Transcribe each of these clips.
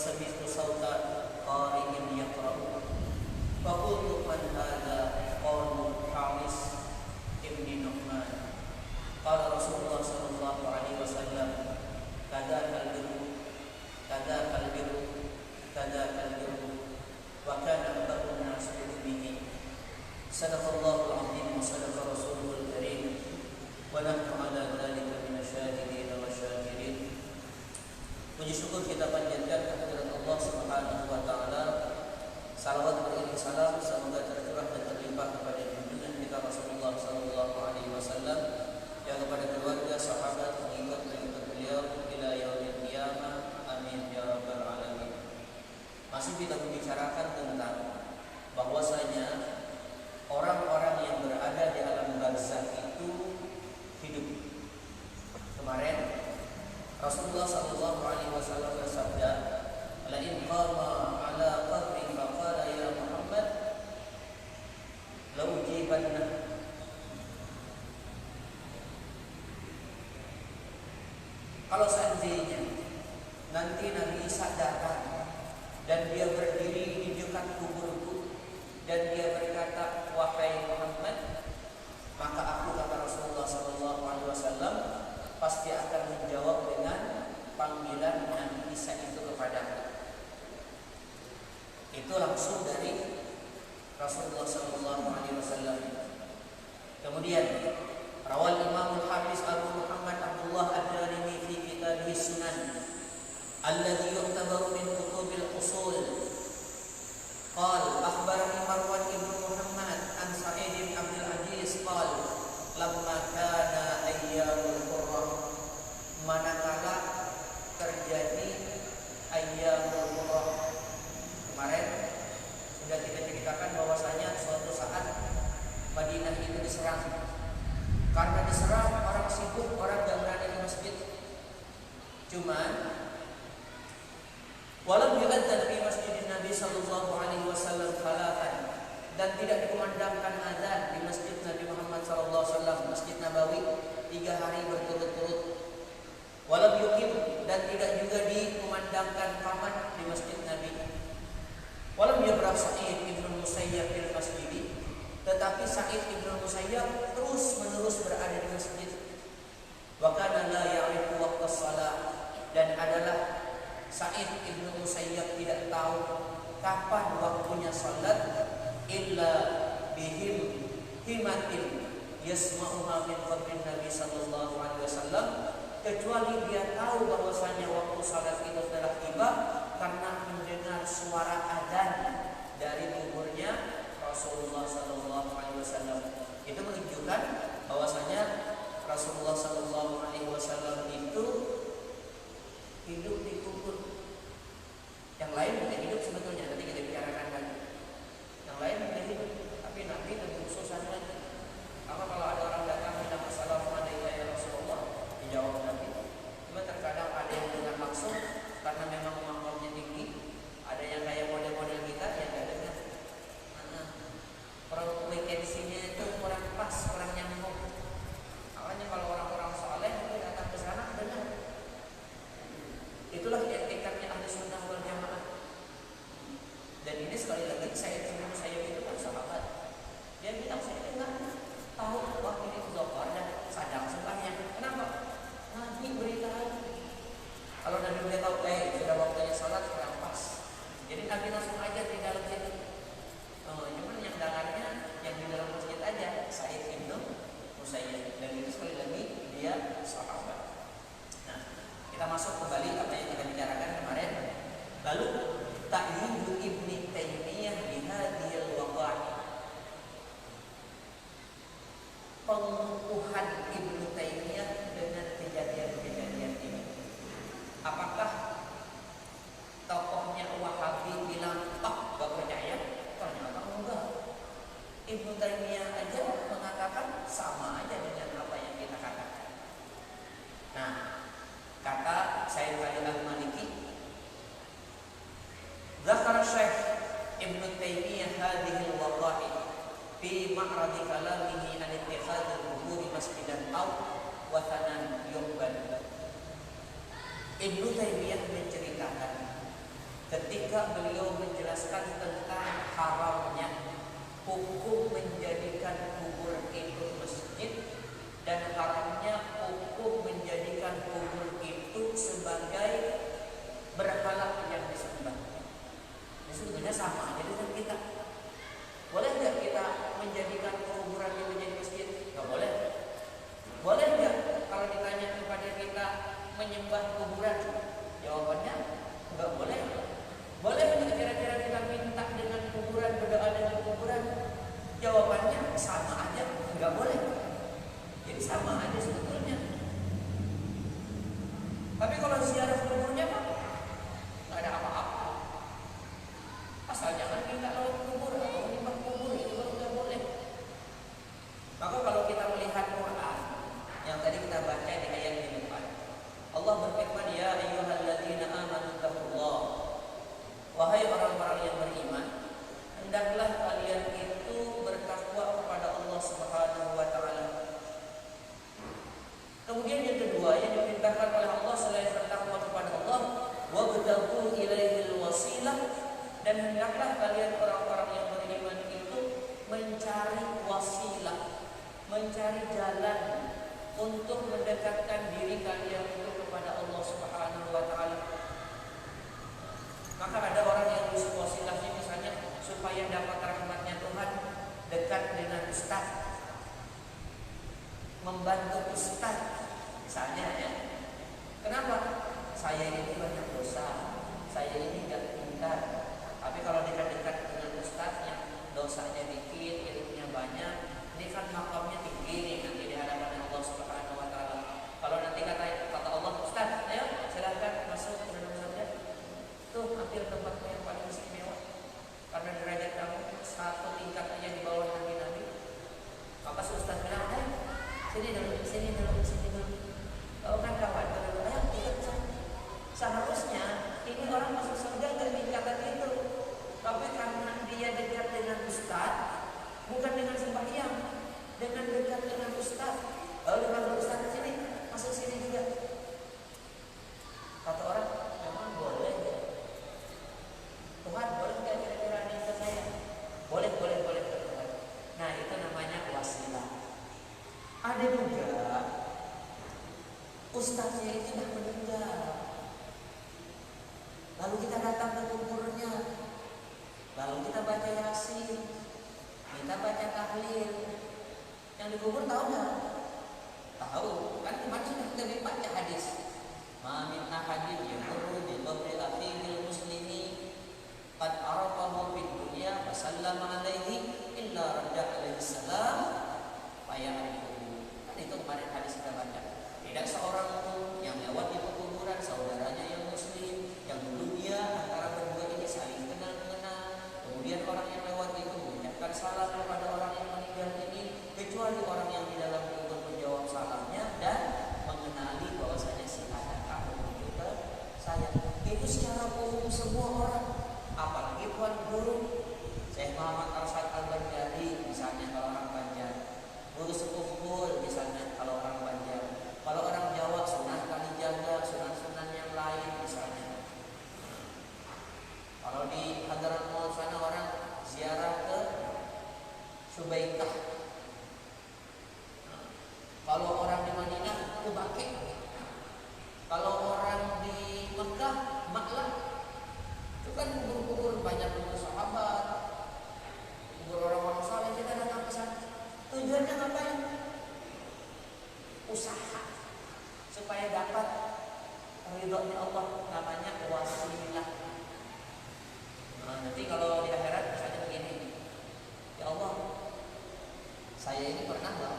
فسمعت صوت قارئ يقرأ فقلت من هذا؟ قالوا حارس ابن نعمان. قال رسول الله صلى الله عليه وسلم كذاك البر كذاك البر كذاك البر وكان أكبر الناس به. صدق الله العظيم وصدق رسوله الكريم ونحن على ذلك من الشاهدين والشاكرين. Puji syukur kita panjatkan kehadirat Allah Subhanahu wa taala. Salawat beriring salam semoga tercurah dan terlimpah kepada junjungan kita Rasulullah sallallahu alaihi wasallam, yang kepada keluarga, sahabat, pengikut beliau ila yaumil qiyamah. Amin ya rabbal alamin. Masih kita membicarakan tentang bahwasanya orang-orang yang berada di alam barzakh itu hidup. Kemarin Rasulullah sallallahu alaihi wasallam bersabda, "La in qama ala qabri fa qala ya Muhammad la ujibanna." Kalau seandainya nanti Nabi Isa datang dan dia berdiri di dekat kuburku dan dia berkata, "Wahai Muhammad," maka aku, kata Rasulullah sallallahu alaihi wasallam, pasti akan menjawab dengan panggilan Nabi Isa itu kepadaku. Itu langsung dari Rasulullah sallallahu alaihi wasallam. Kemudian rawal Imam Al-Hafiz Abu Muhammad Abdullah Ad-Darimi fi kitabih Sunan alladhi yu'tabaru min kutubil usul. Qal akhbarani Marwan ibn Muhammad an Sa'id bin Abdul Aziz qal lamma kana ayyamul qurrah, manakala terjadi ayyamul qurrah. Kemarin sudah kita ceritakan bahwasanya suatu saat Madinah itu diserang. Karena diserang, orang sibuk, orang tidak berada di masjid. Cuman walau yu'adzan fi masjidin Nabi sallallahu alaihi wasallam salatan, dan tidak dikumandangkan azan di masjid Nabi Muhammad sallallahu alaihi wasallam, Masjid Nabawi 3 hari berturut-turut. Walau yuqim, dan tidak juga dikumandangkan qamat di masjid Nabi. Walau yabrah Sa'id ibn Musayyab fil masjid, tetapi Sa'id ibn Musayyab terus-menerus berada di masjid. Wa kana la ya'rifu waqta shalah, dan adalah Sa'id ibn Musayyab tidak tahu kapan waktunya salat, illa bihim himatin yasma'uha min qabrin Nabi sallallahu alaihi wasallam, kecuali dia tahu bahwasanya waktu salat itu telah tiba karena mendengar suara adzan dari kuburnya Rasulullah sallallahu alaihi wasallam. Itu menunjukkan bahwasanya Rasulullah sallallahu alaihi wasallam itu hidup di kubur. Yang lain tidak hidup sebetulnya, nanti kita bicarakan lagi. Yang lain tidak hidup, tapi Nabi lebih khususan lagi. Maka kalau ada orang datang bilang assalamualaikum ya Rasulullah, dijawab Nabi. Cuma terkadang ada yang dengar langsung karena memang makamnya tinggi, ada yang kayak model-model kita yang tidak dengar. Frekuensinya itu kurang pas, kurang nyambung. Makanya kalau orang-orang soleh itu datang ke sana dengar. Itulah etikatnya ahli sunnah wal jamaah. Dan ini sekali lagi saya itu kan sahabat. Dia bilang saya dengar, tahu wah ini Zuhur dan sadang sembahnya. Kenapa? Nabi beritahu. Kalau Nabi beritahu, sudah waktunya sholat kurang pas. Jadi Nabi langsung aja di dalam situ. Cuman yang dengarnya yang di dalam masjid aja Sa'id ibn Musayyab. Dan itu sekali lagi dia sahabat. Nah, kita masuk kembali apa yang kita bicarakan kemarin. Lalu ta'yidu Ibnu Taimiyah di hadhil waqa'i, pengukuhan Ibnu Taimiyah dengan kejadian-kejadian ini. Apakah tokohnya Wahabi bilang gak percaya? Ternyata enggak. Ibnu Taimiyah aja mengatakan sama aja dengan apa yang kita katakan. Nah, kata Sayyid Khalil Al-Maliki, Zakar Syekh Ibnu Taimiyah hadhihi al-waqa'i fi ma'radi kalamihi an ittikhadh al-qubur masjidan aw wathanan yu'bad. Ibnu Taimiyah menceritakan ketika beliau menjelaskan tentang haramnya hukum menjadikan kubur itu masjid dan haramnya hukum menjadikan kubur itu sebagai berhala yang disembah. Ini sebenarnya sama aja dengan kita. Boleh nggak kita menjadikan kuburan yang menjadi masjid? Nggak boleh. Boleh nggak kalau ditanya kepada kita menyembah kuburan? Jawabannya nggak boleh. Boleh nggak kira-kira kita minta dengan kuburan, berdoa dengan kuburan? Jawabannya sama aja, nggak boleh. Jadi sama aja sebetulnya. Tapi kalau ziarah kuburnya Pak, nggak ada apa-apa. Asal jangan minta lewat kubur atau menyembah kubur, itu baru nggak boleh. Maka kalau kita melihat Quran yang tadi kita baca di ayat di depan, Allah berfirman, ya ayyuhalladzina amanu taqullah. Wahai orang-orang yang beriman, hendaklah kalian itu bertakwa kepada Allah Subhanahu wa taala. Kemudian yang kedua yang diperintahkan oleh Allah selain bertakwa kepada Allah, wabtaghu ilaihil wasilah, dan hendaklah kalian orang-orang yang beriman itu mencari wasilah, mencari jalan untuk mendekatkan diri kalian itu kepada Allah Subhanahu wa taala. Maka ada orang yang usul wasilahnya misalnya supaya dapat rahmatnya Tuhan, dekat dengan ustaz, membantu ustaz misalnya ya. Kenapa? Saya ini banyak dosa, saya ini gak pintar. Tapi kalau dekat-dekat dengan ustaz yang dosanya dikit, ilmunya banyak, ini kan makamnya tinggi nih nanti di hadapan Allah Subhanahu wa taala. Kalau nanti kata Allah, ustaz, ayo silakan masuk ke dalam surga. Tuh ambil tempatmu yang paling istimewa, karena derajat kamu satu tingkat aja di bawah Nabi. Maka ustaz bilang, ayo sini dulu, sini dulu, sini dulu. Kau kan kawan, dulu, ayo ikut saya. Seharusnya ini orang masuk surga gak tingkatan itu, tapi karena dia dekat dengan ustaz, bukan dengan sembahyang, dengan dekat dengan ustaz. Lalu kalau ustaz ke sini, masuk sini juga. Kata orang, memang boleh. Tuhan boleh nggak kira-kira ini ke saya? Boleh Tuhan. Nah itu namanya wasilah. Ada juga ustaznya itu sudah meninggal, lalu kita datang ke kuburnya, lalu kita baca yasin, kita baca tahlil. Yang dikubur tahu nggak? Tahu kan, kemarin sudah kita baca hadis. Ma min ahadin yamurru bi qabri akhihi muslimi qad arafahu fid dunya wa sallama alaihi illa radda alaihi salam fa ya'rifuhu. Kan itu kemarin hadis kita baca. Tidak seorang pun yang lewat di kuburan saudaranya yang muslim, yang dulu dia antara berdua ini saling kenal-mengenal, kemudian orang yang lewat itu mengucapkan salam kepada orang yang meninggal ini, kecuali orang yang di dalam kubur menjawab salamnya dan mengenali bahwasanya si adakah menuju ke saya. Itu secara umum semua orang, apalagi tuan guru Syekh Muhammad Arsyad Al-Banjari misalnya kalau orang Banjar, guru sepuh misalnya kalau orang Banjar, kalau orang Jawa Sunan Kalijaga, sunan-sunan yang lain misalnya. Kalau di Hadramaut sana orang ziarah ke Subaikah. Kalau orang di Madinah ke Baqi'. Kalau orang di Mekah Ma'lah. Itu kan kubur-kubur banyak kubur sahabat, kubur orang-orang saleh. Kita datang ke sana. Tujuannya ngapain? Usaha supaya dapat ridhonya Allah, namanya wasilah. Nah, nanti kalau di akhirat misalnya begini, ya Allah, saya ini pernah nggak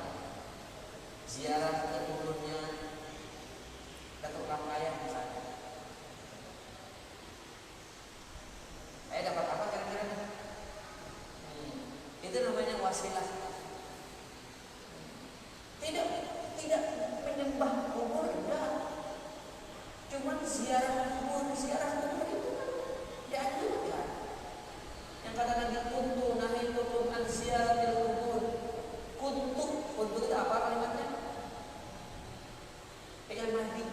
ziarah ke kuburnya Datuk Rangkaian misalnya, saya dapat apa kira-kira? Itu namanya wasilah. Tidak menyembah kubur, enggak. Cuman ziarah kubur itu kan dianjurkan. Yang kata Nabi kuntu nahitukum an ziyaratil kubur. Kuntu itu apa kalimatnya? Fi'il madhi.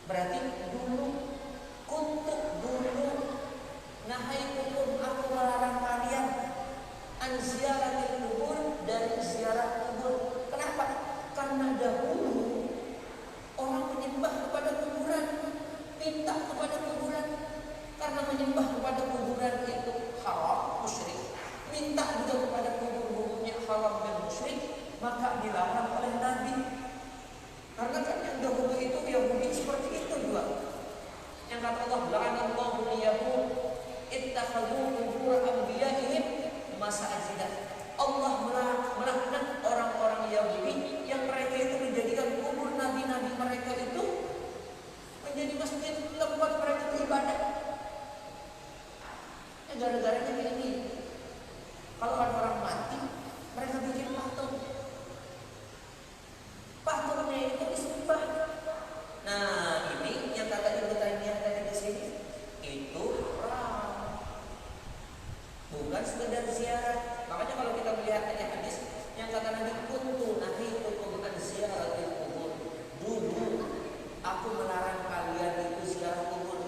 Berarti dulu, kuntu dulu minta kepada kuburan, karena menyembah kepada kuburan itu haram, musyrik. Minta juga kepada kubur-kuburnya haram dan musyrik, maka dilarang oleh Nabi. Karena kan yang dahulu itu Yahudi seperti itu juga. Yang kata Allah, la'anallahu al-yahud ittakhadhu qubur anbiya'ihim masajidah. Allah melaknat orang-orang Yahudi yang mereka itu menjadikan kubur nabi-nabi mereka itu menjadi masjid, tempat mereka beribadah. Gara-garanya begini. Kalau ada orang mati, mereka bikin patung. Patungnya itu disembah. Nah, ini yang kata Ibnu Taimiyah tadi di sini itu perang, bukan sekedar ziarah. Makanya kalau kita melihat ayat hadis yang kata Nabi, kuntu nahitukum an ziyaratil kubur. Dulu aku melarang kalian itu ziarah kubur,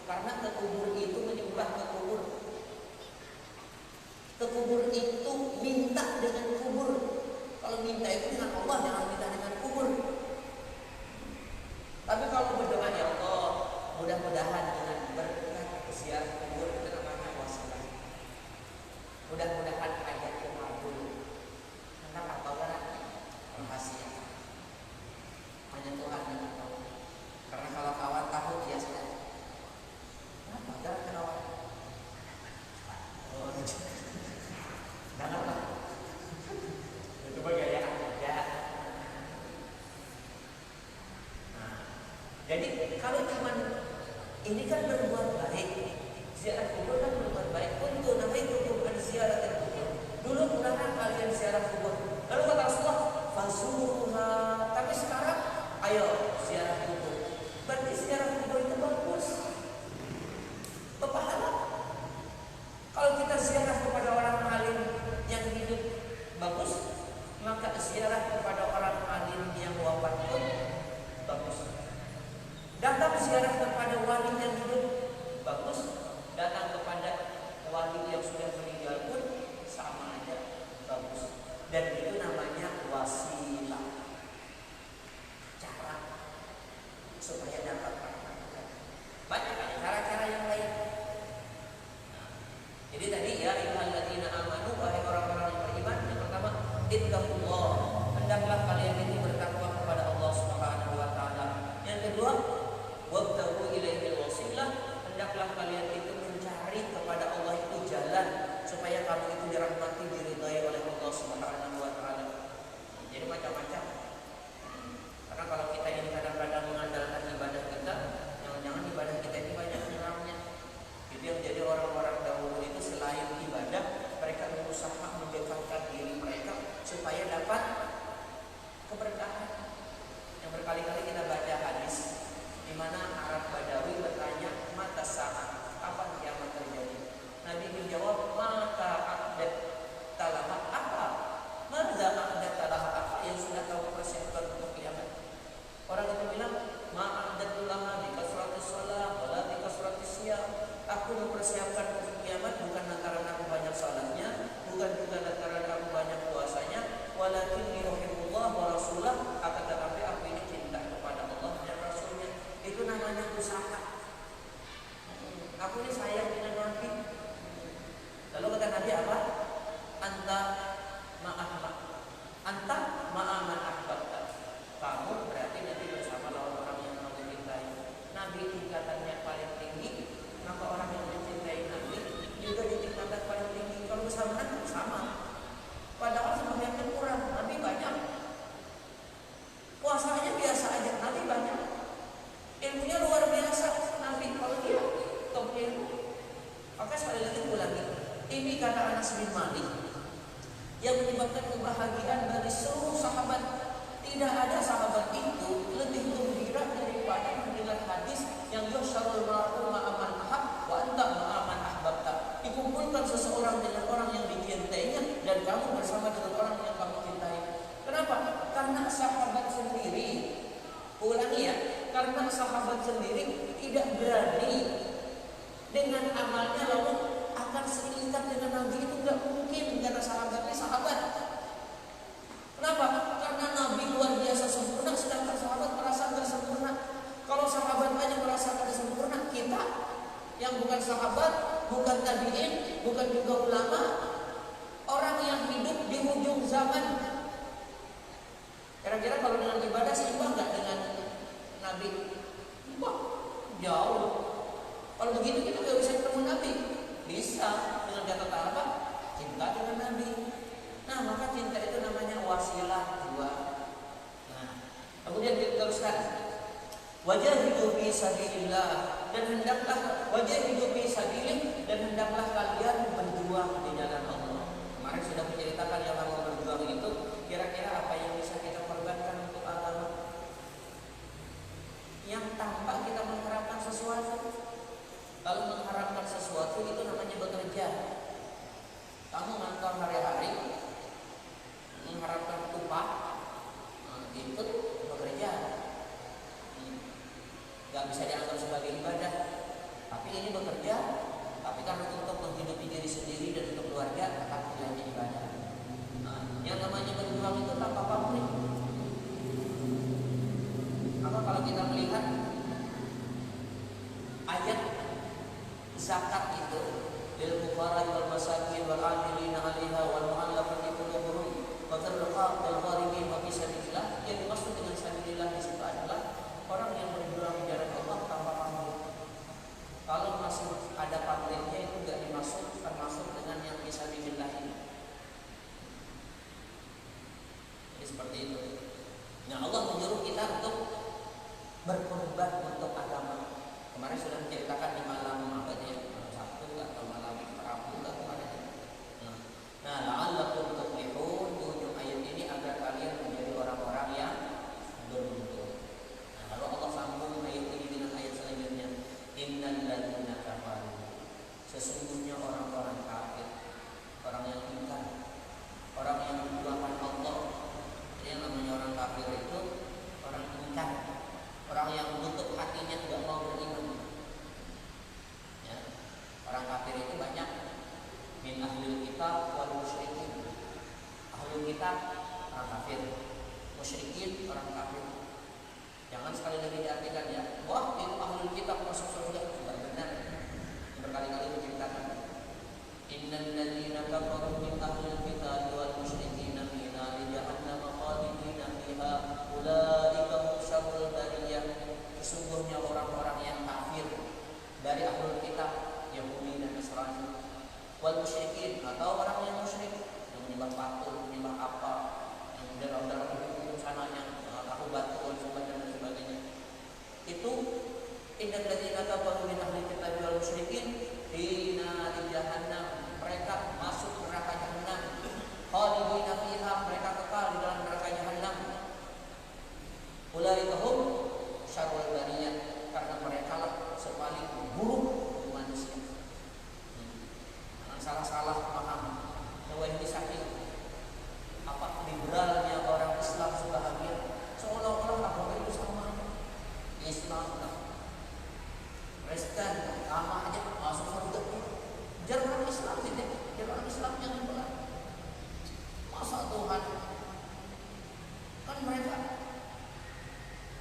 karena ke kubur itu menyembah ke kubur. Ke kubur itu minta dengan kubur. Kalau minta itu dengan Allah, jangan minta dengan kubur. Tapi kalau berdoa, ya Allah, mudah-mudahan dengan berkat ziarah kubur itu namanya wasilah. Mudah-mudahan hajatku kabul. Karena apa kan rahasia. Hanya Tuhan yang tahu. Karena kalau kawan tahu dia sudah. Kenapa? Jangan kawan. Oh, janganlah. Itu gaya aja. Nah, jadi kalau cuman ini kan berbuat baik, ziarah kubur kan berbuat baik. Untuk namanya kubur bukan ziarah kubur. Dulu melarang kalian ziarah kubur. Lalu kata Rasulullah, fasuruha. Tapi sekarang, ayo ziarah kubur. Berarti ziarah kubur itu bagus. Berpahala. Kalau kita ziarah kepada orang alim yang hidup bagus, maka ziarah kepada orang alim yang wafat pun bagus. Datang ziarah kepada wali yang hidup bagus, datang kepada wali yang sudah meninggal pun sama aja bagus. Dan itu namanya wasilah, cara supaya dapat pahala. Banyak cara-cara yang lain. Jadi tadi ya ayyuhalladzina amanu, wahai orang-orang yang beriman, yang pertama ittaqullah, hendaklah kalian itu bertakwa kepada Allah Subhanahu wa taala. Yang kedua, wabtaghu ilaihil wasilah, hendaklah kalian itu mencari kepada Allah itu jalan supaya kamu itu dirahmati, diridhai oleh Allah Subhanahu wa taala. Jadi macam-macam. Karena kalau kita ini kadang-kadang mengandalkan ibadah kita, jangan-jangan ibadah kita ini banyak kurangnya. Itu yang jadi orang-orang dahulu itu selain ibadah, mereka berusaha mendekatkan diri mereka supaya dapat keberkahan. Yang berkali-kali kita baca hadis di mana Arab Badawi bertanya, mata saat, kapan kiamat terjadi? Nabi menjawab, maka aqdat talaha, apa? Madza aqdat talaha, apa yang sudah kamu persiapkan untuk kiamat? Orang itu bilang, ma'aqdatul laha bi kasratis shalah wa la bi kasratis siyam. Aku mempersiapkan untuk kiamat bukan lantaran aku banyak salatnya, bukan juga lantaran aku banyak puasanya, walakin yuhibbullah wa rasulah, akan tetapi aku ini cinta kepada Allah dan Rasulnya. Itu namanya usaha. Aku ini sayang dengan Nabi. Lalu kata Nabi apa? Anta ma'aman ahbabta. Kamu berarti nanti bersama orang yang kamu cintai. Nabi tingkatannya paling tinggi, maka orang yang mencintai Nabi juga di tingkatan paling tinggi. Kalau bersamaan sama. Padahal sebenarnya kurang. Nabi banyak. Puasanya biasa aja. Nabi banyak. Ilmunya luar biasa. Nabi kalau dia top ilmu. Maka sekali lagi ulangi. Ini kata Anas bin Malik yang menyebabkan kebahagiaan bagi seluruh sahabat. Tidak ada sahabat itu lebih gembira daripada mendengar hadis yang yusyarul mar'u ma'aman ahab wa anta ma'aman ahbabta. Dikumpulkan seseorang dengan orang yang dicintainya dan kamu bersama dengan orang yang kamu cintai. Kenapa? Karena sahabat sendiri, ulangi ya, karena sahabat sendiri tidak berani dengan amalnya lalu akan seikat dengan Nabi, itu tidak mungkin karena sahabatnya sahabat. Kenapa? Karena Nabi luar biasa sempurna, sedangkan sahabat merasa tidak sempurna. Kalau sahabat aja merasa tidak sempurna, yang bukan sahabat, bukan tabi'in, bukan juga ulama, orang yang hidup di ujung zaman. Kira-kira kalau dengan ibadah seimbang nggak dengan Nabi? Wah, jauh. Kalau begitu kita nggak bisa ketemu Nabi. Bisa dengan catatan apa? Cinta dengan Nabi. Nah, maka cinta itu namanya wasilah dua. Nah, kemudian kita teruskan. Wajahidu fi sabilillah, dan hendaklah wajahidu fi sabilillah, dan hendaklah kalian berjuang di jalan Allah. Kemarin sudah menceritakan yang mau berjuang itu, kira-kira apa yang bisa kita korbankan untuk agama? Yang tanpa kita mengharapkan sesuatu. Kalau mengharapkan sesuatu itu namanya bekerja. Kamu ngantor hari-hari mengharapkan upah, itu bekerja. Gak bisa dianggap sebagai ibadah. Tapi ini bekerja, tapi karena untuk menghidupi diri sendiri dan untuk keluarga, tetap menjadi ibadah. Nah, yang namanya berjuang itu tanpa pamrih. Maka kalau kita melihat ayat zakat itu, lil fuqara wal masakin wal 'amilina 'alaiha wal mu'allafati qulubuhum wa fil riqab wal gharibin wa fi sabilillah, yang dimaksud dengan sabilillah di situ adalah orang yang berjuang di jalan Allah tanpa pamrih. Kalau masih ada pamrihnya itu tidak dimasuk termasuk dengan yang bisa fisabilillah ini. Jadi seperti itu. Nah, Allah menyuruh kita untuk berkorban untuk agama. Kemarin sudah menceritakan di malam apa ya, malam Sabtu atau malam Rabu atau kemarin. Nah, la'allakum tuflihun, di ujung ayat ini agar kalian menjadi orang-orang yang beruntung. Nah, lalu Allah sambung ayat ini dengan ayat selanjutnya. Innal ladzina kafaru, sesungguhnya orang-orang kafir, orang yang ingkar, orang yang menduakan Allah. Jadi yang namanya orang kafir itu orang ingkar, orang yang menutup hatinya tidak mau beriman. Ya. Orang kafir itu banyak, min ahlul kitab wal musyrikin. Ahlul kitab orang kafir, musyrikin orang kafir. Jangan sekali lagi diartikan ya, wah itu ahlul kitab masuk surga. Tidak benar. Berkali-kali diceritakan. Innal ladzina kafaru min ahlil kitab wal musyrikin fi nari jahannam khalidina fiha ulaika hum syarrul bariyah. Sesungguhnya orang-orang yang kafir dari ahlul kitab, Yahudi dan Nasrani, wal musyrikin atau orang yang musyrik, yang menyembah patung, menyembah apa, yang dalam hukum sana yang tahu batu, dan sebagainya. Itu innal ladzina kafaru min ahlil kitab wal musyrikin fi nari jahannam, mereka masuk neraka jahannam, khalidina fiha, mereka kekal di dalam neraka jahannam. Ulaika hum syarrul bariyah, karena mereka lah sepaling buruk manusia. Jangan salah-salah paham. Bahwa ini saking apa liberalnya orang Islam sebahagia, seolah-olah agama itu sama. Islam Kristen sama aja masuk surga. Jangan Islam tidak, jangan Islam yang benar. Masa Tuhan kan mereka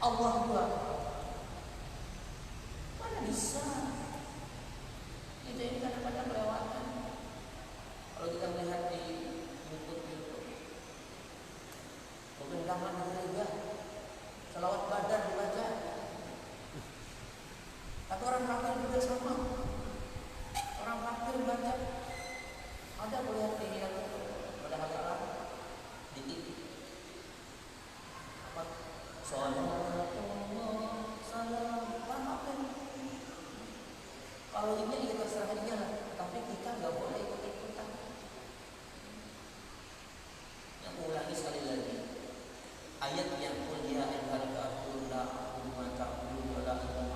Allah buat, mana bisa? Itu ini kadang-kadang kelewatan. Kalau kita melihat di YouTube, kegendangan gereja, selawat badar dibaca. Atau orang kafir juga sama. Orang kafir baca. Ada melihat ini yang pada hadapan di TV. Apa? Salam. Kalau ini kita serahkan dia lah, tapi kita nggak boleh ikut-ikutan. Yang ulangi sekali lagi. Ayat yang mulia ayat al-Qur'an umma ta'budu wa la antum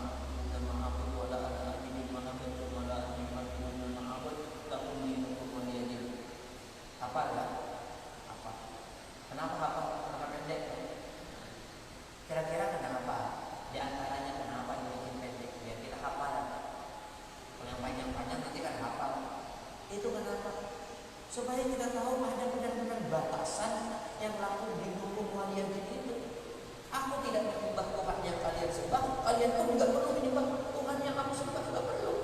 ma'abud wa la ana abidin wa la antum wa la antum ma'abud lakum dinukum waliyadin. Apa ya? Apa? Kenapa apa? Kenapa pendek? Kira-kira kenapa? Di antaranya kenapa dibikin pendek? Biar kita hafal. Kalau yang panjang-panjang nanti kan hafal. Itu kenapa? Supaya kita tahu ada benar-benar batasan yang laku dihukum waliyadin itu. Aku tidak menyembah Tuhan yang kalian sembah, kalian pun tidak perlu menyembah Tuhan yang aku sembah, tidak perlu.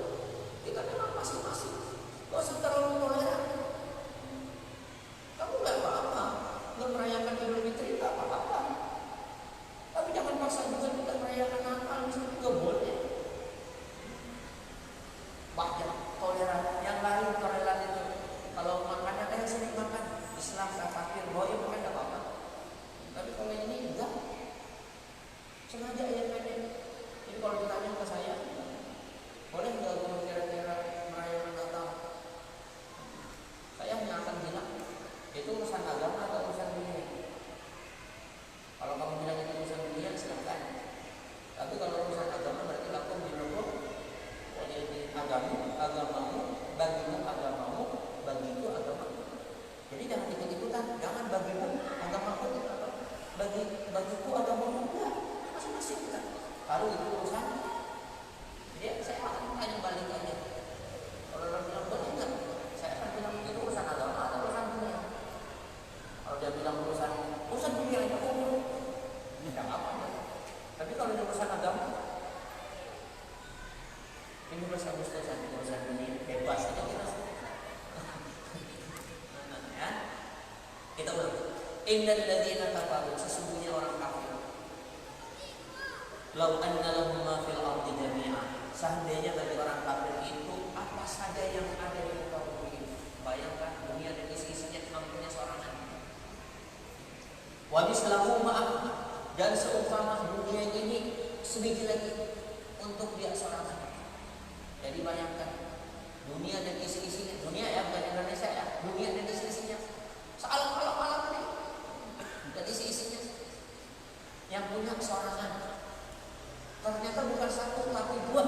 Innal ladzina kafaru, sesungguhnya orang kafir, law anna lahum ma fil ardi jami'a, seandainya bagi orang kafir itu apa saja yang ada di muka bumi ini. Bayangkan dunia dan isi-isinya cuma punya sorangan. Wa mislahu ma'ah, dan seumpama dunia ini sebiji lagi untuk dia sorangan. Jadi bayangkan dunia dan isi-isinya, dunia ya bukan Indonesia ya, dunia dan isi-isinya, sealam-alam ini dan isi-isinya yang punya sorangan. Ternyata bukan satu tapi dua,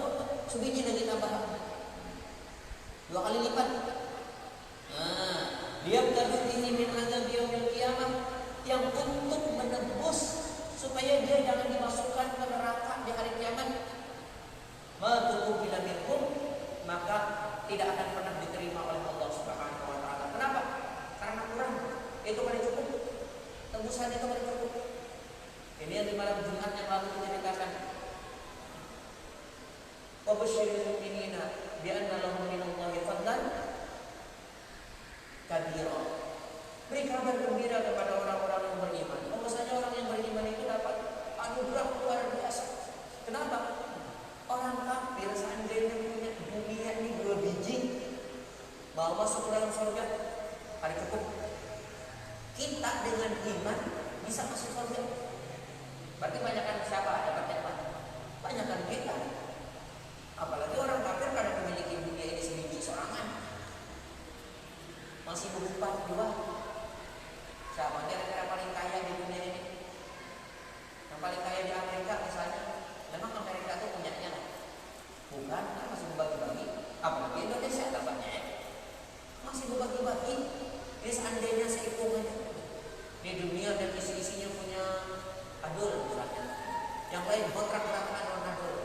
sebiji lagi tambahan, 2 kali lipat. Nah, dia berarti min azab yaumil qiyamah, yang untuk menebus supaya dia jangan dimasukkan ke neraka di hari kiamat. Ma tuqbila minkum, maka tidak akan pernah diterima oleh Allah Subhanahu wa taala. Kenapa? Karena kurang. Itu kan cukup. Tebusan itu kan cukup. Ini yang di malam Jumat yang lalu kita ceritakan. Wa basyiril mu'minina bi anna lahum minallahi fadlan kabira. Beri kabar gembira kepada orang-orang yang beriman. Bahwasanya orang yang beriman itu dapat anugerah luar biasa. Kenapa? Orang kafir seandainya punya dunia ini 2 biji, mau masuk ke dalam surga, ada cukup. Kita dengan iman bisa masuk surga. Berarti banyakkan siapa dapatnya apa? Banyakkan kita. Apalagi orang kafir karena memiliki dunia ini sebiji sorangan, masih berlipat 2. Siapa kira-kira paling kaya di dunia ini? Yang paling kaya di Amerika misalnya. Memang Amerika itu punyanya? Bukan, kan masih berbagi-bagi. Apalagi Indonesia tampaknya ya, masih berbagi-bagi. Jadi seandainya sehitung aja di dunia dan isi-isinya punya adol misalnya, yang lain kontrak berapa non adol.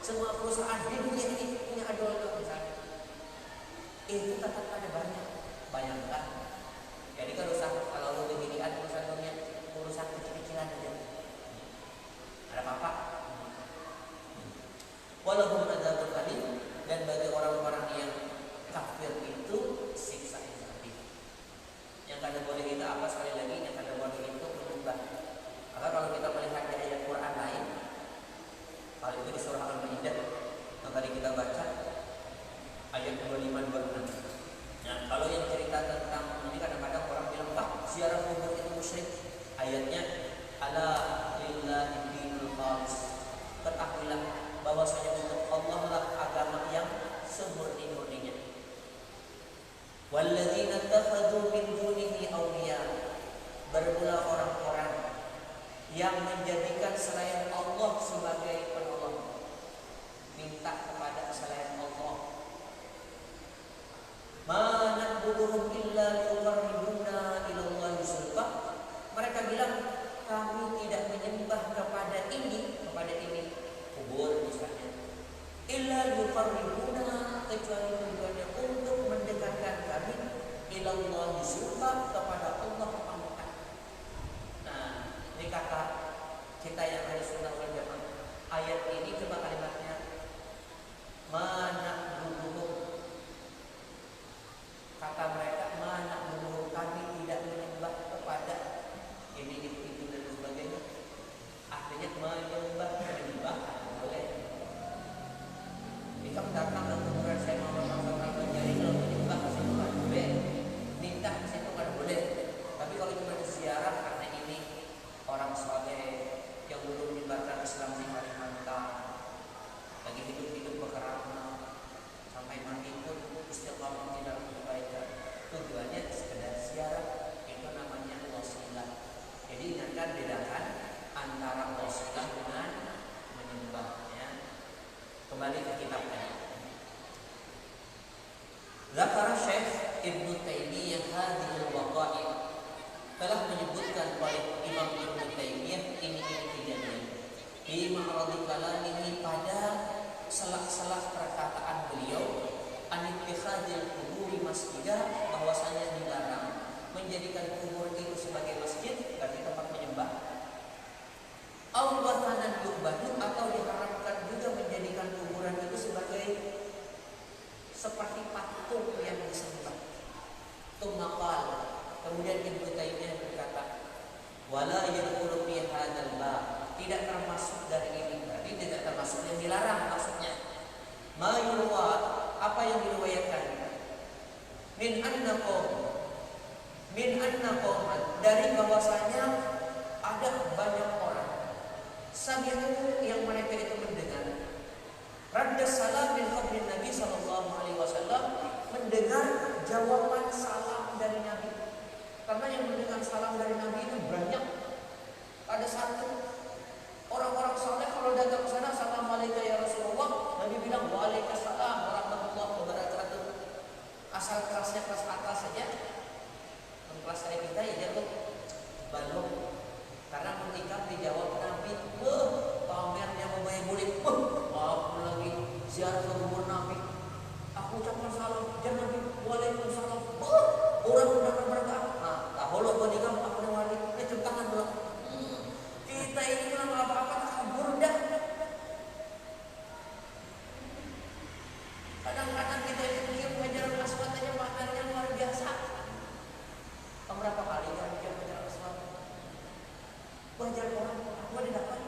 Semua perusahaan di dunia ini punya adol misalnya. Itu tetap ada banyak. Bayangkan. Jadi kalau lu beginian urusan dunia, urusan kecil-kecilan aja. Ada apa-apa? Walaupun adzabun alim, dan bagi orang-orang yang kafir itu siksa yang pedih. Yang kada boleh kita apa sekali lagi, yang kada boleh itu menyembah. Maka kalau kita melihat di ayat Quran lain, hal itu di surah Al-Maidah yang tadi kita baca ayat 25-26. Nah, kalau yang cerita tentang ini kadang-kadang orang bilang, "Pak, ziarah kubur itu musyrik." Ayatnya ala lillahi dinul khalis. Ketahuilah bahwasanya untuk Allah lah agama yang semurni-murninya. Walladzina takhadhu min dunihi awliya. Bermula orang-orang yang menjadikan selain Allah sebagai penolong, minta kepada selain Allah. Ma na'buduhum illa liqarribuna ila Allahi zulfa. Mereka bilang, kami tidak menyembah kepada ini kubur misalnya, illa liqarribuna, kecuali tujuannya untuk mendekatkan kami ila Allahi zulfa, kepada Allah pangkat. Nah, ini kata kita yang dari Sunnah wal Jamaah. Ayat ini coba kalimatnya, mana buduhum. Kata mereka, mana buduhum, kami tidak menyembah kepada ini itu dan sebagainya. Artinya menyembah boleh. Jika datang ke kuburan saya mau orang menjadi kalau menyembah ke situ kan boleh, minta ke situ kan boleh. Tapi kalau cuma ziarah karena ini orang soleh yang belum menyebarkan Islam di Kalimantan, lagi hidup berkerana sampai mati pun istiqamah tidak kebaikan, tujuannya sekedar ziarah, itu namanya wasilah. Jadi ingatkan, bedakan antara wasilah dengan menyembahnya. Kembali ke kitabnya. Zakara Syekh Ibnu Taimiyah hadhil waqa'i, telah menyebutkan oleh Imam Ibnu Taimiyah ini kejadian di ma'radi kalamihi, pada selak-selak perkataan beliau, anittikhadil kuburi masjidah, bahwasanya dilarang menjadikan kubur itu sebagai masjid, berarti tempat menyembah. Au watanan yu'badu, atau diharapkan juga menjadikan kuburan itu sebagai seperti patung yang disembah. Tumaqal, kemudian Ibnu Taimiyah berkata, yang diriwayatkan min anna qauman dari bahwasanya ada banyak orang sami'u yang mereka itu mendengar radda salam min qabrin Nabi sallallahu alaihi wasallam, mendengar jawaban salam dari Nabi. Karena yang mendengar salam dari Nabi itu banyak. Ada satu orang-orang saleh kalau datang ke sana, assalamualaikum ya Rasulullah, Nabi bilang waalaikumsalam warahmatullahi wabarakatuh. Asal kelasnya kelas atas saja, kelas kayak kita ya jatuh balok. Karena ketika dijawab Nabi, pamernya membayar murid, aku lagi ziarah ke kubur Nabi, aku ucapkan salam, jangan Nabi, waalaikumsalam, orang mendapat berkah. Nah, taholo banikan aku wali, itu tangan dulu. Kita ini kalau apa-apa kabur dah. Kadang-kadang kita itu pikir pengajaran aswat aja maknanya luar biasa. Berapa kali kan dia pengajaran aswat? Wajar orang, aku ada dapat.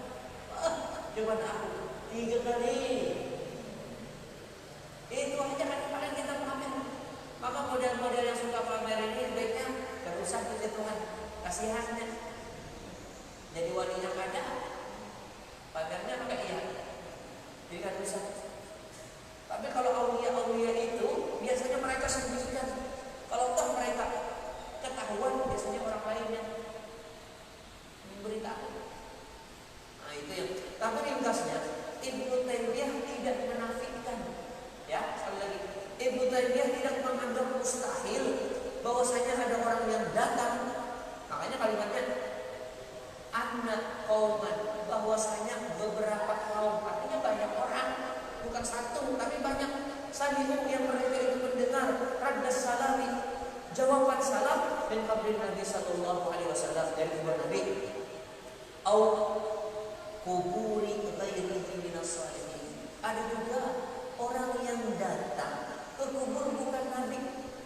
Cuma aku 3 kali. Itu aja kadang-kadang kita pamer. Maka model-model yang suka pamer ini baiknya gak usah kita Tuhan, kasihannya. Jadi walinya kada, pamernya maka iya, jadi gak usah. Tapi kalau aulia-aulia itu biasanya mereka sembunyikan. Kalau toh mereka ketahuan, biasanya orang lain yang memberitahu. Nah itu yang. Tapi ringkasnya Ibnu Taimiyah tidak menafikan. Ya, sekali lagi, Ibnu Taimiyah tidak menganggap mustahil bahwasanya ada orang yang datang. Makanya kalimatnya anak kauman, bahwasanya beberapa kaum, artinya banyak orang, bukan satu tapi banyak. Sami'u yang mereka itu mendengar radda salami, jawaban salam min qabrin Nabi sallallahu alaihi wasallam, dari kubur Nabi, au kuburi ghairihi minas salihin. Ada juga orang yang datang ke kubur bukan Nabi,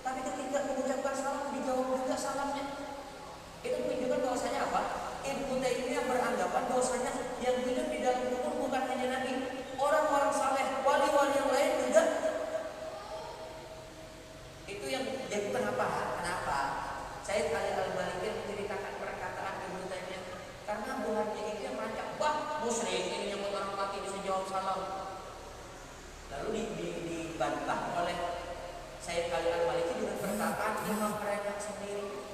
tapi ketika mengucapkan salam dijawab juga salamnya. Itu menunjukkan bahwasanya apa? Ibnu Taimiyah beranggapan bahwasanya yang hidup di dalam kubur bukan hanya Nabi, orang-orang saleh, wali-wali yang lain juga. Itu yang jadi kenapa Sayyid Ali Al-Maliki menceritakan perkataan Ibnu Taimiyah, karena buahnya itu yang merancang, musyrik ini nyebut orang mati bisa jawab salam. Lalu dibantah oleh Sayyid Ali Al-Maliki dengan perkataan imam mereka sendiri.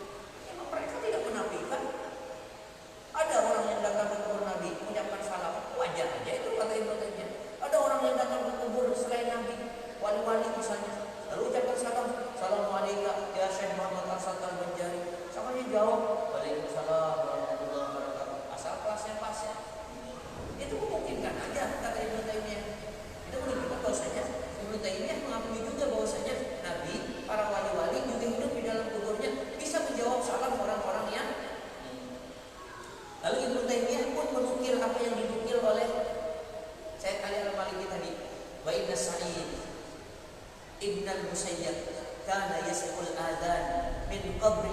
Imam mereka tidak menafikan. Ada orang yang datang ke kubur Nabi mengucapkan salam, wajar aja itu kata Ibnu Taimiyah. Ada orang yang datang ke kubur selain Nabi, wali-wali misalnya, lalu ucapkan salam, assalamualaikum ya Syekh Muhammad Arsad Al-Banjari. Sama dia jawab, waalaikumsalam warahmatullahi wabarakatuh. Asal kelasnya pas ya. Itu memungkinkan aja kata Ibnu Taimiyah. Itu menunjukkan bahwasanya Ibnu Taimiyah mengakui juga bahwasanya Nabi, para wali-wali juga hidup di dalam kuburnya, bisa menjawab salam orang-orang yang. Lalu Ibnu Taimiyah pun menukil apa yang dinukil oleh Sayyid Ali Al-Maliki tadi. Wa inna Sa'id ibn al-Musayyab kana yas'ul adzan min qabri.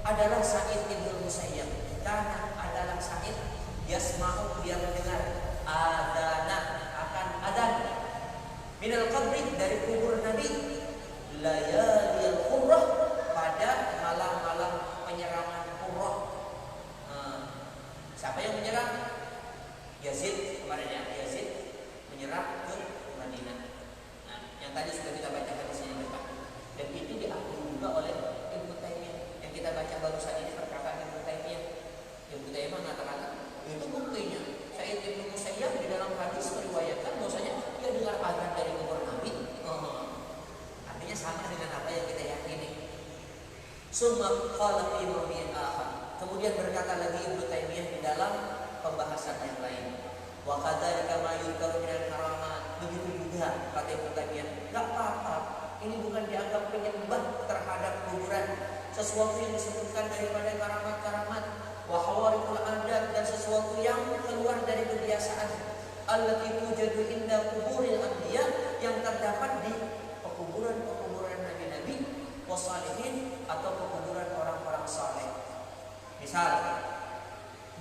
Adalah Sa'id ibn al-Musayyab, karena adalah Sa'id yasma'u, dia mendengar adzana, akan adzan min al-qabri, dari kubur Nabi, layalil qurrah, pada malam-malam penyerangan Qurrah. Siapa yang menyerang? Yazid, kemarin ya, Yazid menyerang ke Madinah. Nah, yang tadi sudah kita baca hadisnya depan. Dan itu diakui juga oleh Ibnu Taimiyah. Yang kita baca barusan ini perkataan Ibnu Taimiyah. Ibnu Taimiyah mengatakan itu buktinya. Sa'id bin Musayyab di dalam hadis meriwayatkan bahwasanya dia dengar azan dari kubur Nabi. Artinya sama dengan apa yang kita yakini. Summa qala fi mawdi'in akhar. Kemudian berkata lagi Ibnu Taimiyah di dalam pembahasan yang lain. Wa kadzalika ma yudkaru minal karamat. Begitu juga kata Ibnu Taimiyah, enggak apa-apa. Ini bukan dianggap penyembah terhadap kuburan. Sesuatu yang disebutkan daripada karamat-karamat, wa hawarikul adat, dan sesuatu yang keluar dari kebiasaan. Allati tujadu inda kuburil anbiya, yang terdapat di pekuburan-pekuburan nabi-nabi, wasalihin, atau pekuburan orang-orang saleh. Misal,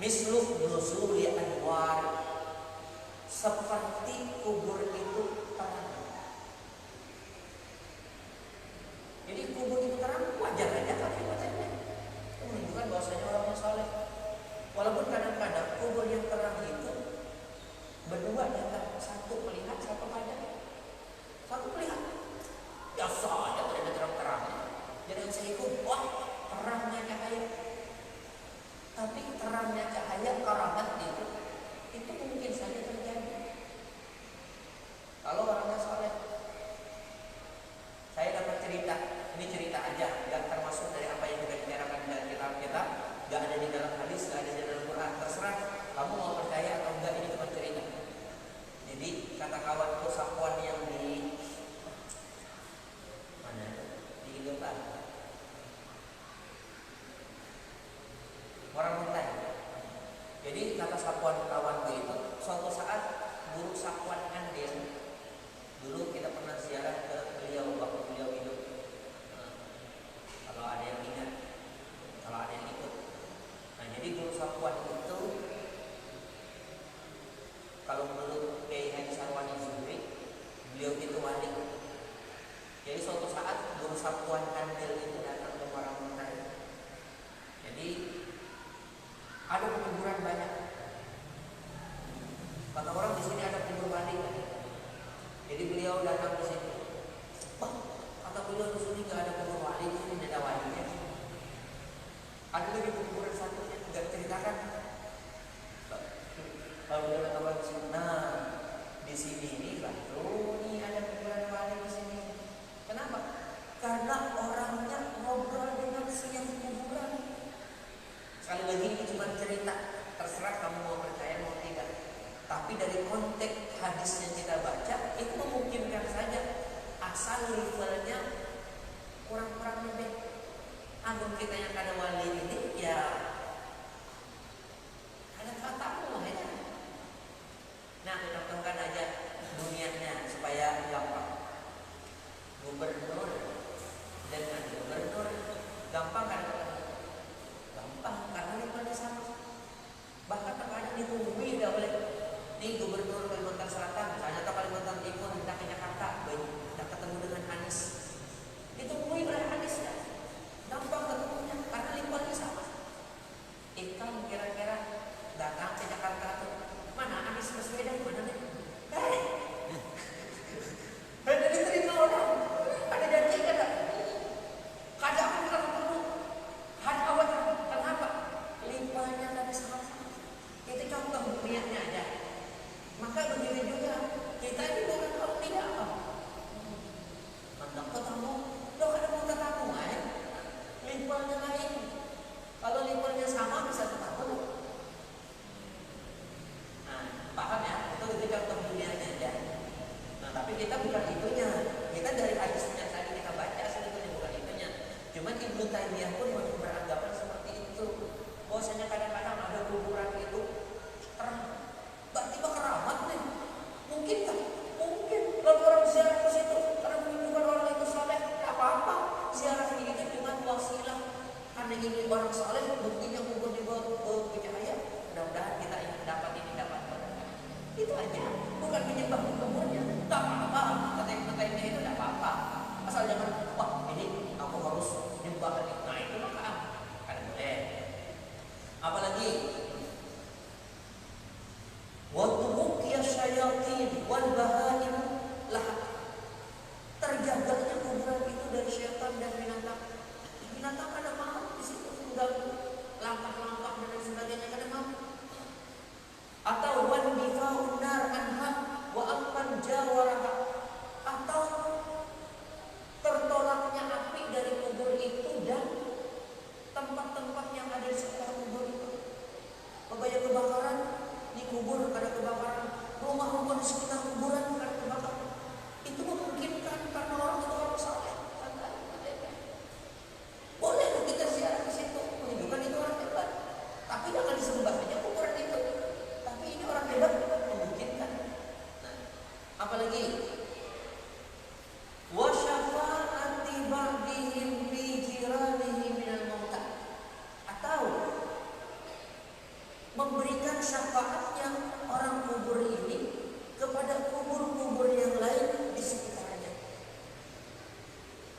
mislu nuzuli anwar, seperti kubur itu terang. Jadi kubur itu terang, wajar aja kan ibadatnya. Itu menunjukkan bahwasanya orang yang saleh. Walaupun kadang-kadang kubur yang terang itu berdua datang, satu melihat, satu padam. Satu melihat, ya saja tidak terang-terang. Jadi saya ikut, wah terangnya cahaya. Tapi terangnya cahaya karamat itu mungkin saja terjadi kalau orangnya saleh. Saya dapat cerita, ini cerita aja, nggak termasuk dari apa yang sudah diterangkan dalam kitab kita, nggak ada di dalam hadis, nggak ada di dalam Quran. Terserah kamu mau percaya atau enggak, ini cuma cerita. Jadi kata kawanku Safwan yang di mana? Di Indonesia. Orang Muntai. Jadi kata Safwan kawanku itu, suatu saat guru Safwan Andil, dulu kita pernah ziarah ke beliau waktu beliau hidup. Kalau ada yang ingat, kalau ada yang ikut. Nah, jadi guru Safwan itu, kalau menurut Kiai Haji Sarwani Zuhri, beliau itu wali. Jadi suatu saat guru Safwan Andil itu datang ke Muntai. Jadi ada kuburan banyak. Kata orang di sini ada kubur wali. Jadi beliau datang ke situ. Wah, kata beliau di sini nggak ada kubur wali, di sini ada walinya. Ada lagi kuburan satunya nggak ceritakan. Kalau beliau datang ke sini, nah di sini nih tuh nih ada kuburan wali di sini. Kenapa? Karena orangnya ngobrol dengan si yang kuburan. Sekali lagi ini cuma cerita, terserah kamu mau percaya mau tidak. Tapi dari konteks hadis yang kita baca itu memungkinkan saja, asal levelnya kurang-kurang lebih. Agung kita yang ada wali ini ya ada kata lah ya. Nah, contohkan aja dunianya supaya gampang. Gubernur dengan gubernur gampang kan? Gampang karena levelnya sama. Bahkan terkadang ditungguin tidak boleh. Ini gubernur Kalimantan Selatan, misalnya atau Kalimantan Timur, hendak ke Jakarta, hendak ketemu dengan Anies. Ditungguin oleh Anies ya. Gampang ketemunya karena levelnya sama. Kamu kira-kira datang ke Jakarta tuh, mana Anies Baswedan, mana nih? Ada diterima orang, ada janji kan? Kadang akan ketemu, hari awal kenapa? Levelnya tadi sama-sama. Itu contoh niatnya aja. Maka begitu juga kita ini bukan kalau tidak apa. Hendak ketemu, lo ada mau ketemu kan? Levelnya lain. Kalau levelnya sama bisa ketemu. Nah, paham ya? Itu contoh dunianya aja. Nah, tapi kita bukan itunya. Kita dari hadis yang tadi kita baca sebetulnya bukan itunya. Cuman Ibnu Taimiyah pun beranggapan seperti itu. Bahwasanya kadang-kadang ada kuburan itu terang. Tiba-tiba keramat nih. Mungkin kan? Mungkin. Lalu orang ziarah ke situ karena menunjukkan orang itu saleh, tidak apa-apa. Ziarah itu cuma wasilah. Karena ini orang saleh, buktinya kubur di bawah cahaya. Mudah-mudahan kita ingin dapat ini dapat. Itu aja. Bukan menyembah kuburnya. Tidak apa-apa. Kata-kata itu tidak apa-apa. Asal jangan, wah ini aku harus nyembah. Nah itu maka kan boleh. Apalagi Watubukia syayatin wal bahaim lah, terjaganya kuburan itu dari syaitan dan binatang. Binatang ada mau di situ mengganggu langkah-langkah dan sebagainya kada mau. Atau wan difa'un nar anha wa amman jawaraha, atau tertolaknya api dari kubur itu dan tempat-tempat yang ada di sekitar kubur itu. Pegawai kebakaran di kubur ada kebakaran, rumah-rumah di sekitar kuburan ada kebakaran. Itu memungkinkan karena orang itu orang saleh. Boleh kita ziarah ke situ, menunjukkan itu orang hebat. Tapi jangan disembah aja kuburan itu. Tapi ini orang hebat memungkinkan. Nah, apalagi wa syafa'ati ba'dihim fi jiranihim minal mauta, atau memberikan syafaatnya orang kubur ini kepada kubur-kubur yang lain di sekitarnya.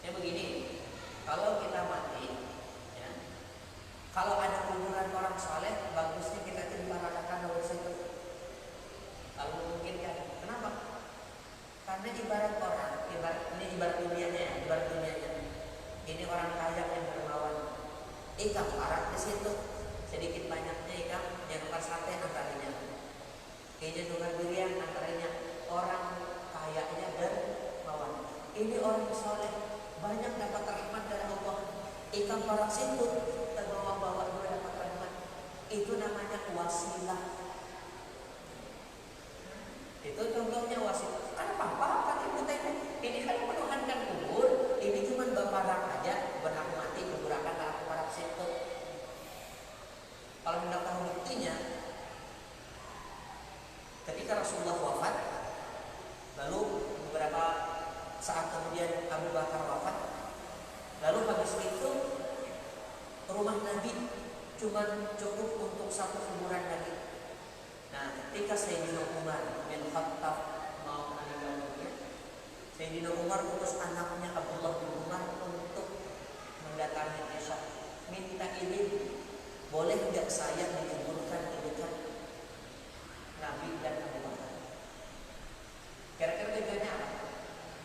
Ya begini, ibarat orang, ibarat dunianya ya, ibarat dunianya. Ini orang kaya yang dermawan. Ikan parak di situ, sedikit banyaknya ikan yang tukar sate antaranya. Kayaknya tukar durian antaranya. Orang kayanya dermawan. Ini orang soleh, banyak dapat rahmat dari Allah. Ikan parak situ terbawa-bawa juga dapat rahmat. Itu namanya wasilah. Itu contohnya wasilah. Kan apa-apa kan ibu tanya. Ini kan menuhankan kubur. Ini cuma berparak aja, berahmati kuburan parak situ. Kalau hendak tahu buktinya, ketika Rasulullah wafat, lalu beberapa saat kemudian Abu Bakar wafat, lalu habis itu rumah Nabi cuma cukup untuk satu kuburan lagi. Nah, ketika Sayyidina Umar bin Khattab mau meninggal dunia, Sayyidina Umar utus anaknya Abdullah bin Umar untuk mendatangi Aisyah, minta izin, boleh tidak saya dikuburkan di dekat Nabi dan Abu Bakar? Kira-kira tujuannya apa?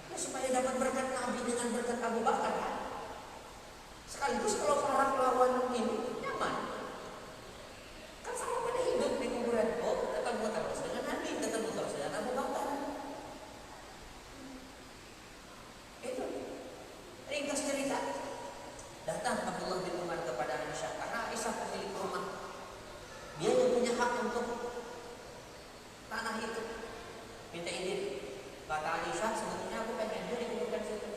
Ya supaya dapat berkat Nabi dengan berkat Abu Bakar kan? Sekaligus kalau para lawan ini nyaman, kan sama pada hidup di kuburan. Oh, ketemu terus dengan Nabi, ketemu terus dengan Abu Bakar. Itu ringkas cerita. Datang Abdullah bin Umar kepada Aisyah, karena Aisyah pemilik rumah. Dia yang punya hak untuk tanah itu. Minta izin. Kata Aisyah, sebetulnya aku pengen dia dikuburkan situ.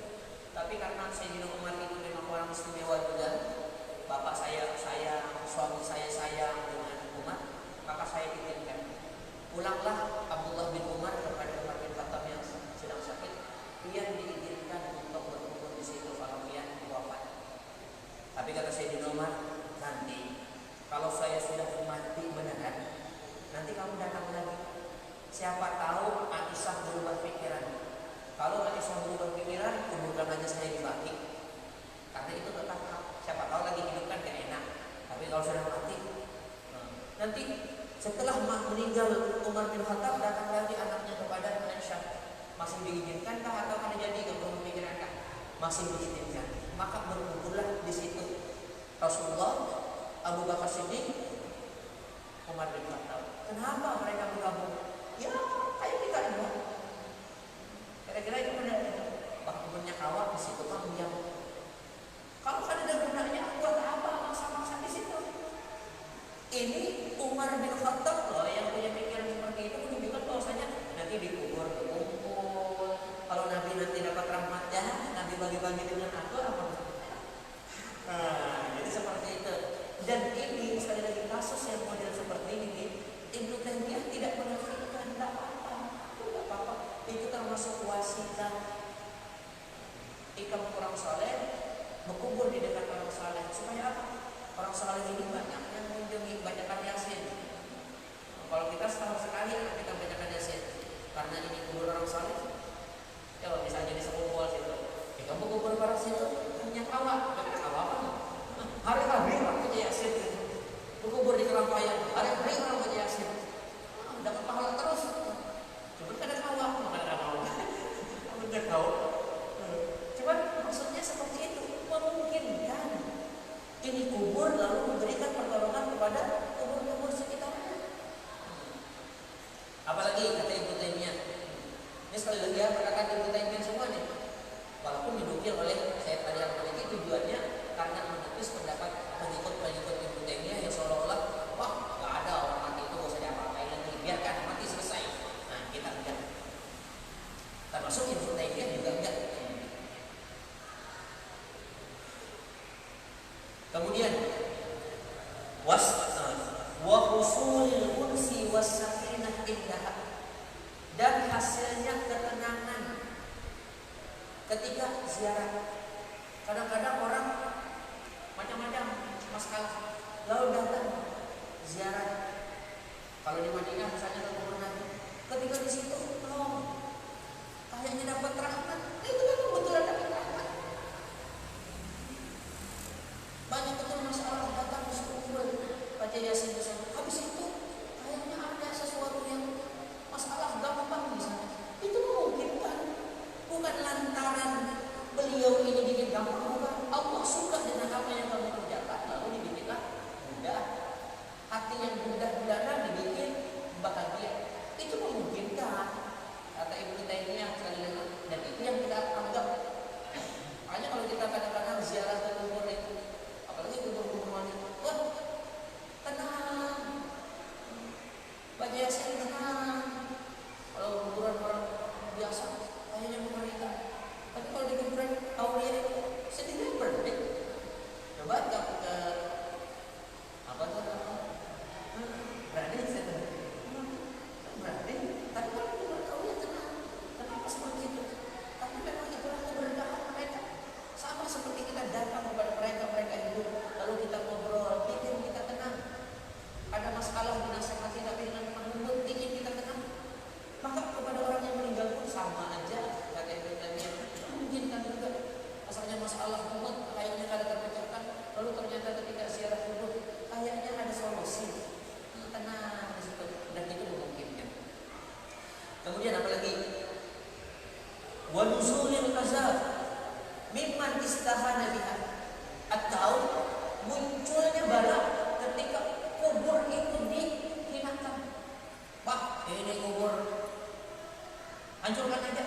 Tapi karena Sayyidina Umar itu memang orang istimewa juga, bapak saya suami saya sayang dengan Umar, maka saya titipkan. Pulanglah Abdullah bin Umar kepada Umar bin Khattab yang sedang sakit. Dia diizinkan untuk berkubur di situ kalau dia wafat. Tapi kata Sayyidina Umar, nanti kalau saya sudah mati beneran, nanti kamu datang lagi. Siapa tahu Aisyah berubah pikiran. Kalau Aisyah berubah pikiran, kuburkan aja saya di baki. Karena itu tetap hak. Siapa tahu lagi hidup kan gak enak. Tapi kalau sudah mati, nanti setelah meninggal Umar bin Khattab, datang lagi anaknya kepada Aisyah. Masih diizinkankah atau ada jadi berubah pikiran kah? Masih diizinkan. Maka berkuburlah di situ Rasulullah, Abu Bakar Siddiq, Umar bin Khattab. Kenapa mereka bergabung? Ya, kayak kita dua. Kira-kira itu benar. Kuburnya kawat di situ kan diam. Kalau kan ada gunanya, buat apa maksa-maksa di situ? Ini Umar bin Khattab loh yang punya pikiran seperti itu, menunjukkan bahwasanya nanti dikubur berkumpul. Kalau Nabi nanti dapat rahmatnya, Nabi bagi-bagi dengan aku apa? Jadi seperti itu. Dan ini sekali lagi kasus yang model seperti ini, Ibnu Taimiyah tidak menafikan, tidak apa-apa. Itu termasuk wasilah. Ikam kurang saleh, berkubur di dekat orang saleh. Supaya apa? Orang saleh ini banyak yang mengunjungi, bacakan Yasin. Kalau kita setahun sekali anak kita bacakan Yasin, karena ini kubur orang saleh. Ya bisa jadi sekumpul situ. Kita berkubur barang situ, punya kawat, bukan kawat apa? Hari-hari orang baca Yasin. Berkubur di Kerampayan, hari-hari orang baca Yasin. Dapat pahala terus. Cuma ada kawat, bukan ada kawat. Udah tahu. Cuman maksudnya seperti itu, memungkinkan ini kubur lalu memberikan pertolongan kepada kubur-kubur sekitarnya. Apalagi kata Ibnu Taimiyah. Ini sekali lagi ya perkataan Ibnu Taimiyah semuanya. Walaupun didukil oleh saya tadi yang memiliki tujuannya karena menepis pendapat pengikut-pengikut Ibnu Taimiyah yang seolah-olah wah nggak ada orang mati itu nggak usah diapa-apain lagi, biarkan mati selesai. Nah kita enggak. Termasuk Ibnu Taimiyah juga enggak. Kemudian wa husulul unsi was sakinah indah, dan hasilnya ketenangan ketika ziarah. Kadang-kadang orang macam-macam masalah lalu datang ziarah. Kalau di Madinah misalnya ke kubur Nabi, ketika di situ kayaknya dapat rahmat. Itu kan kebetulan dapat rahmat. Banyak betul masalah datang berkumpul baca Yasin bersama. Habis itu kayaknya ada sesuatu yang masalah gampang di sana. Itu memungkinkan istahana biha, atau munculnya bala ketika kubur itu dihinakan. Wah, ini kubur, hancurkan aja.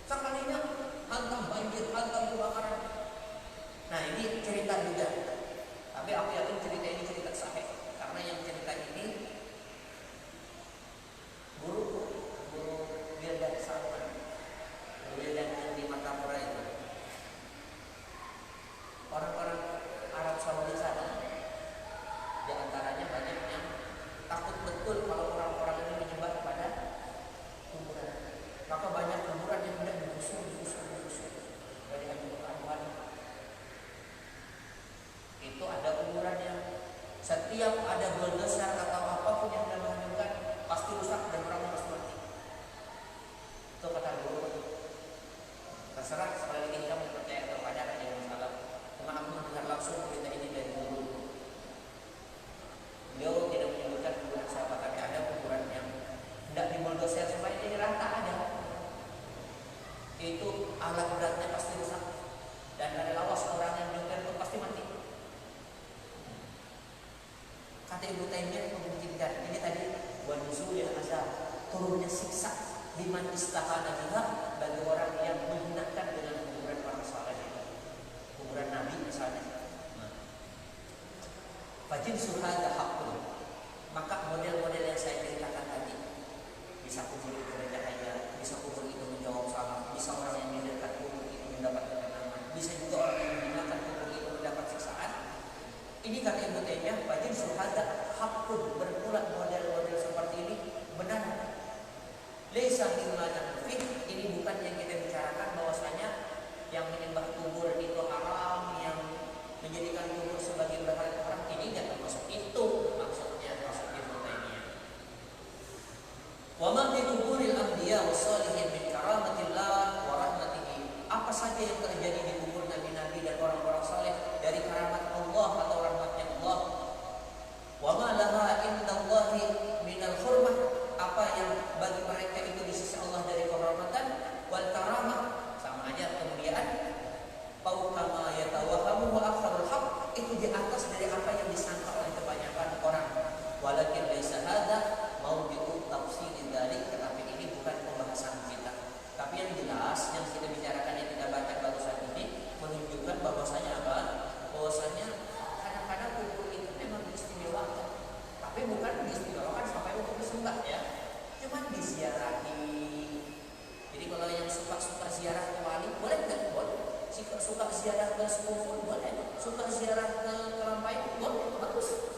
Sekalinya hantam banjir, hantam kebakaran. Nah, ini cerita juga. Tapi aku yakin cerita ini cerita sahih, karena yang cerita ini guru Wildan Salman, Wildan yang di Martapura itu. Orang-orang Arab Saudi sana, di antaranya banyak yang takut betul kalau orang-orang ini menyebar pada kuburan. Maka banyak kuburan yang sudah digusur dari hancur-hancuran. Itu ada kuburan yang setiap ada bulldozer atau apapun yang sudah menghancurkan pasti rusak dan orang pasti mati. Itu kata guru. Terserah sekali lagi kamu percaya kepada ada masalah. Cuma aku mendengar langsung cerita ini dari guru. Beliau tidak menyebutkan kuburan siapa, tapi ada kuburan yang tidak dibuldoser supaya jadi rata ada. Itu alat beratnya pasti rusak dan ada lawas orang yang mendengar itu pasti mati. Kata Ibnu Taimiyah memungkinkan ini tadi wanuzulil azab, turunnya siksa liman istahana biha, bagi orang yang menghinakan dengan kuburan para saleh, kuburan Nabi misalnya. Fajin surhada haqqun, maka model-model yang saya ceritakan tadi, bisa kubur itu bercahaya, bisa kubur itu menjawab salam, bisa orang yang di dekat kubur itu mendapat ketenangan, bisa juga orang yang menghinakan kubur itu mendapat siksaan. Ini kata Ibnu Taimiyah, fajin surhada haqqun, berpulang model-model seperti ini benar. Laisa mimma nafih, ini bukan yang kita bicarakan bahwasanya yang menyembah kubur itu haram, yang menjadikan kubur sebagai berhala haram, ini tidak termasuk itu maksudnya, maksud Ibnu Taimiyah. Wa ma fi quburil anbiya wassalihin min karamatillah wa rahmatihi, apa saja yang terjadi di kubur nabi-nabi dan orang-orang saleh dari karamat Allah atau rahmatnya Allah. Wa ma laha indallahi minal hurmah, apa yang bagi mereka itu di sisi Allah dari kehormatan, wal karamah, sama aja kemuliaan. Fauqama yatawahamu wa aktsarul haq, itu di atas dari apa yang disangka oleh kebanyakan orang. Walakin laisa hadza maudi'u tafsili dzalik, tetapi ini bukan pembahasan kita. Tapi yang jelas yang kita bicarakan, yang kita baca barusan ini menunjukkan bahwasanya apa? Bahwasanya kadang-kadang kubur itu memang diistimewakan, tapi bukan diistimewakan sampai untuk disembah ya, cuman diziarahi. Jadi kalau yang suka ziarah ke wali boleh nggak? Boleh. Suka ziarah ke sepupu boleh. Suka ziarah ke lampai boleh. Bagus.